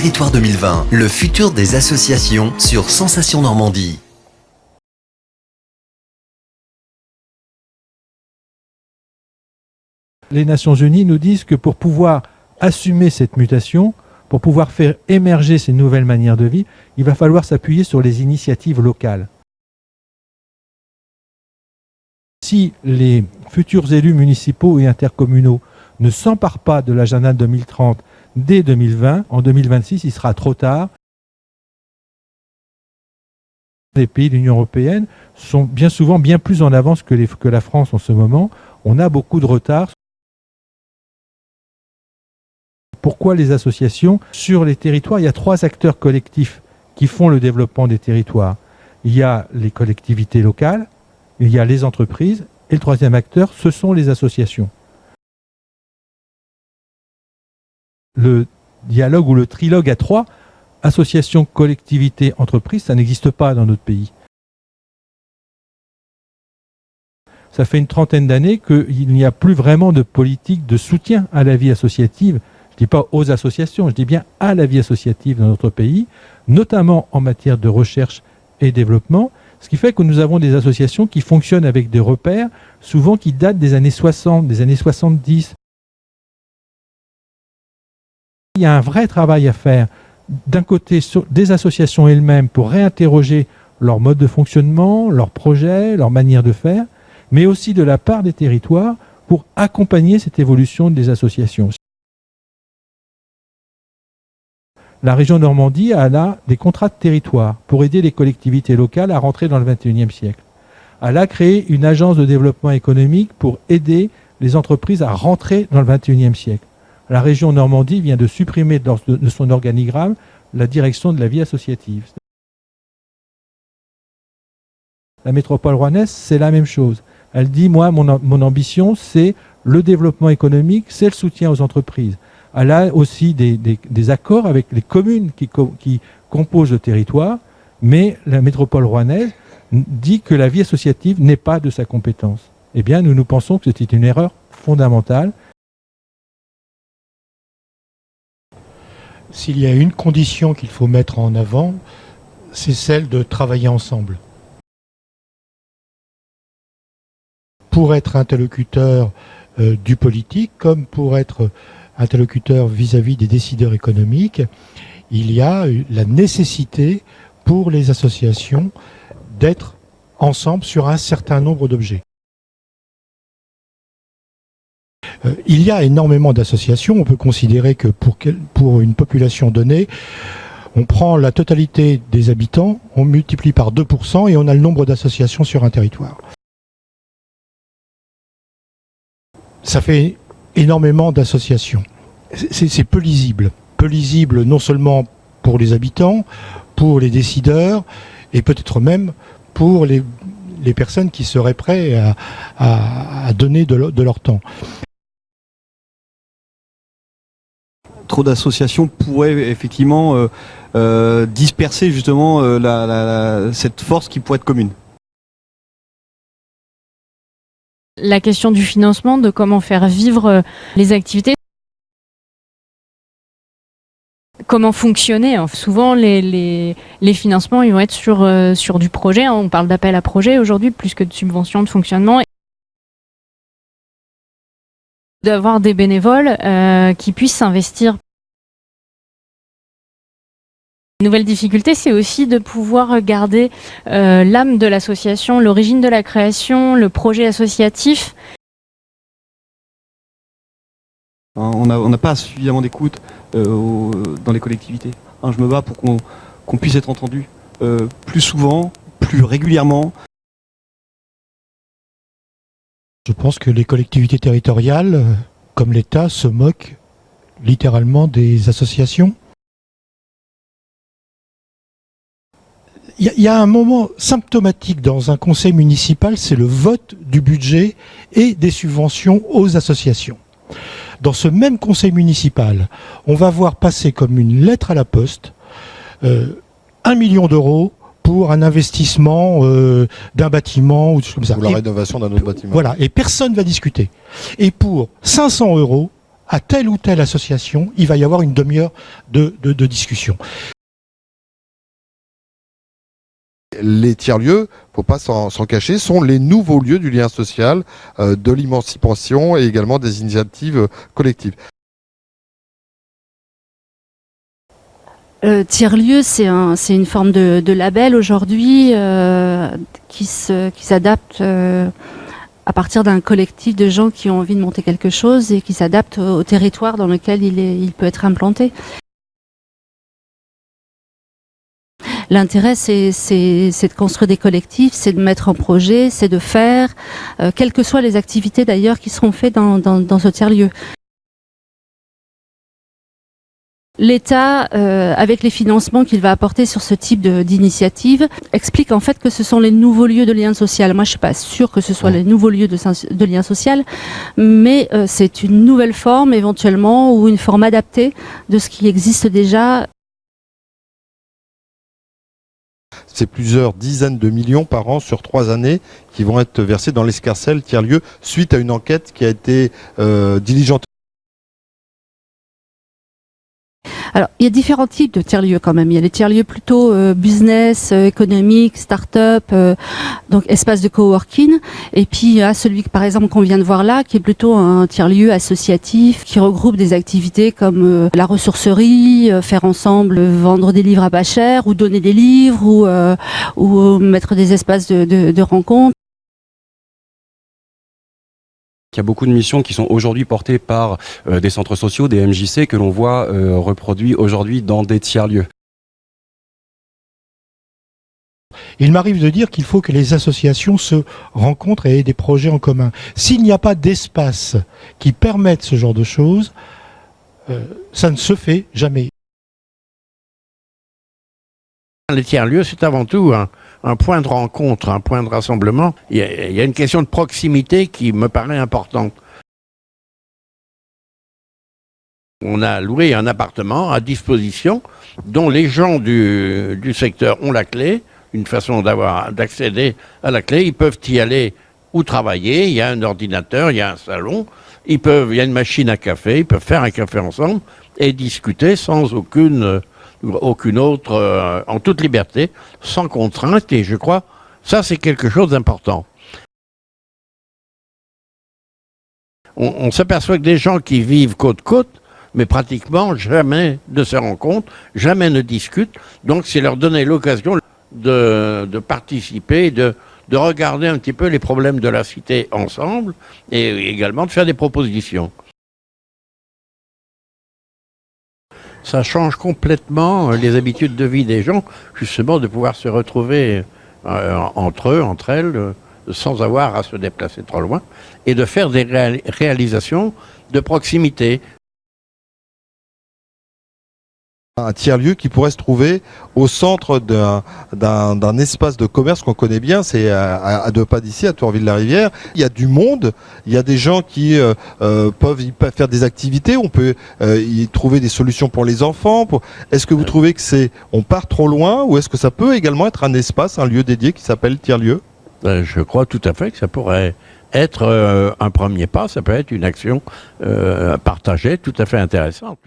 Territoire 2020, le futur des associations sur Sensation Normandie. Les Nations Unies nous disent que pour pouvoir assumer cette mutation, pour pouvoir faire émerger ces nouvelles manières de vie, il va falloir s'appuyer sur les initiatives locales. Si les futurs élus municipaux et intercommunaux ne s'emparent pas de l'agenda 2030 dès 2020, en 2026, il sera trop tard. Les pays de l'Union européenne sont bien souvent bien plus en avance que la France en ce moment. On a beaucoup de retard. Pourquoi les associations? Sur les territoires, il y a 3 acteurs collectifs qui font le développement des territoires. Il y a les collectivités locales, il y a les entreprises, et le 3e acteur, ce sont les associations. Le dialogue ou le trilogue à 3, associations, collectivités, entreprises, ça n'existe pas dans notre pays. Ça fait une 30aine d'années qu'il n'y a plus vraiment de politique de soutien à la vie associative. Je ne dis pas aux associations, je dis bien à la vie associative dans notre pays, notamment en matière de recherche et développement, ce qui fait que nous avons des associations qui fonctionnent avec des repères, souvent qui datent des années 60, des années 70. Il y a un vrai travail à faire, d'un côté des associations elles-mêmes pour réinterroger leur mode de fonctionnement, leurs projets, leur manière de faire, mais aussi de la part des territoires pour accompagner cette évolution des associations. La région Normandie a là des contrats de territoire pour aider les collectivités locales à rentrer dans le XXIe siècle. Elle a créé une agence de développement économique pour aider les entreprises à rentrer dans le XXIe siècle. La région Normandie vient de supprimer de son organigramme la direction de la vie associative. La métropole rouennaise, c'est la même chose. Elle dit, moi, mon ambition, c'est le développement économique, c'est le soutien aux entreprises. Elle a aussi des accords avec les communes qui composent le territoire, mais la métropole rouennaise dit que la vie associative n'est pas de sa compétence. Eh bien, nous pensons que c'est une erreur fondamentale. S'il y a une condition qu'il faut mettre en avant, c'est celle de travailler ensemble. Pour être interlocuteur du politique, comme pour être interlocuteur vis-à-vis des décideurs économiques, il y a la nécessité pour les associations d'être ensemble sur un certain nombre d'objets. Il y a énormément d'associations. On peut considérer que pour une population donnée, on prend la totalité des habitants, on multiplie par 2% et on a le nombre d'associations sur un territoire. Ça fait énormément d'associations. C'est peu lisible. Peu lisible non seulement pour les habitants, pour les décideurs et peut-être même pour les personnes qui seraient prêtes à donner de leur temps. Trop d'associations pourraient effectivement disperser justement cette force qui pourrait être commune. La question du financement, de comment faire vivre les activités, comment fonctionner. Souvent, les financements ils vont être sur du projet. On parle d'appel à projet aujourd'hui, plus que de subventions de fonctionnement. D'avoir des bénévoles qui puissent s'investir. Une nouvelle difficulté, c'est aussi de pouvoir garder l'âme de l'association, l'origine de la création, le projet associatif. On n'a pas suffisamment d'écoute dans les collectivités. Je me bats pour qu'on puisse être entendu plus souvent, plus régulièrement. Je pense que les collectivités territoriales, comme l'État, se moquent littéralement des associations. Il y a un moment symptomatique dans un conseil municipal, c'est le vote du budget et des subventions aux associations. Dans ce même conseil municipal, on va voir passer comme une lettre à la poste 1 million d'euros pour un investissement d'un bâtiment ou comme ça. Ou la rénovation d'un autre bâtiment. Voilà, et personne ne va discuter. Et pour 500 euros, à telle ou telle association, il va y avoir une demi-heure de discussion. Les tiers-lieux, faut pas s'en cacher, sont les nouveaux lieux du lien social, de l'émancipation et également des initiatives collectives. Tiers-lieu, c'est une forme de label aujourd'hui qui s'adapte à partir d'un collectif de gens qui ont envie de monter quelque chose et qui s'adapte au territoire dans lequel il peut être implanté. L'intérêt, c'est de construire des collectifs, c'est de mettre en projet, c'est de faire, quelles que soient les activités d'ailleurs qui seront faites dans ce tiers-lieu. L'État, avec les financements qu'il va apporter sur ce type d'initiative, explique en fait que ce sont les nouveaux lieux de lien social. Moi, je suis pas sûre que ce soit les nouveaux lieux de lien social, mais c'est une nouvelle forme éventuellement ou une forme adaptée de ce qui existe déjà. C'est plusieurs dizaines de millions par an sur 3 années qui vont être versés dans l'escarcelle tiers-lieu suite à une enquête qui a été diligentée. Alors, il y a différents types de tiers-lieux quand même. Il y a les tiers-lieux plutôt business, économique, start-up, donc espace de coworking. Et puis, il y a celui par exemple qu'on vient de voir là, qui est plutôt un tiers-lieu associatif, qui regroupe des activités comme la ressourcerie, faire ensemble, vendre des livres à pas cher, ou donner des livres, ou mettre des espaces de rencontre. Il y a beaucoup de missions qui sont aujourd'hui portées par des centres sociaux, des MJC, que l'on voit reproduits aujourd'hui dans des tiers-lieux. Il m'arrive de dire qu'il faut que les associations se rencontrent et aient des projets en commun. S'il n'y a pas d'espace qui permette ce genre de choses, ça ne se fait jamais. Les tiers-lieux, c'est avant tout un point de rencontre, un point de rassemblement. Il y a une question de proximité qui me paraît importante. On a loué un appartement à disposition dont les gens du secteur ont la clé, une façon d'accéder à la clé. Ils peuvent y aller ou travailler, il y a un ordinateur, il y a un salon, il y a une machine à café, ils peuvent faire un café ensemble et discuter sans aucune autre, en toute liberté, sans contrainte, et je crois, ça c'est quelque chose d'important. On s'aperçoit que des gens qui vivent côte-côte, mais pratiquement jamais ne se rencontrent, jamais ne discutent, donc c'est leur donner l'occasion de participer, de regarder un petit peu les problèmes de la cité ensemble, et également de faire des propositions. Ça change complètement les habitudes de vie des gens, justement de pouvoir se retrouver entre eux, entre elles, sans avoir à se déplacer trop loin, et de faire des réalisations de proximité. Un tiers-lieu qui pourrait se trouver au centre d'un espace de commerce qu'on connaît bien, c'est à 2 pas d'ici, à Tourville-la-Rivière. Il y a du monde, il y a des gens qui peuvent y faire des activités, on peut y trouver des solutions pour les enfants. Est-ce que vous trouvez que on part trop loin, ou est-ce que ça peut également être un espace, un lieu dédié qui s'appelle tiers-lieu ? Je crois tout à fait que ça pourrait être un premier pas, ça peut être une action partagée tout à fait intéressante.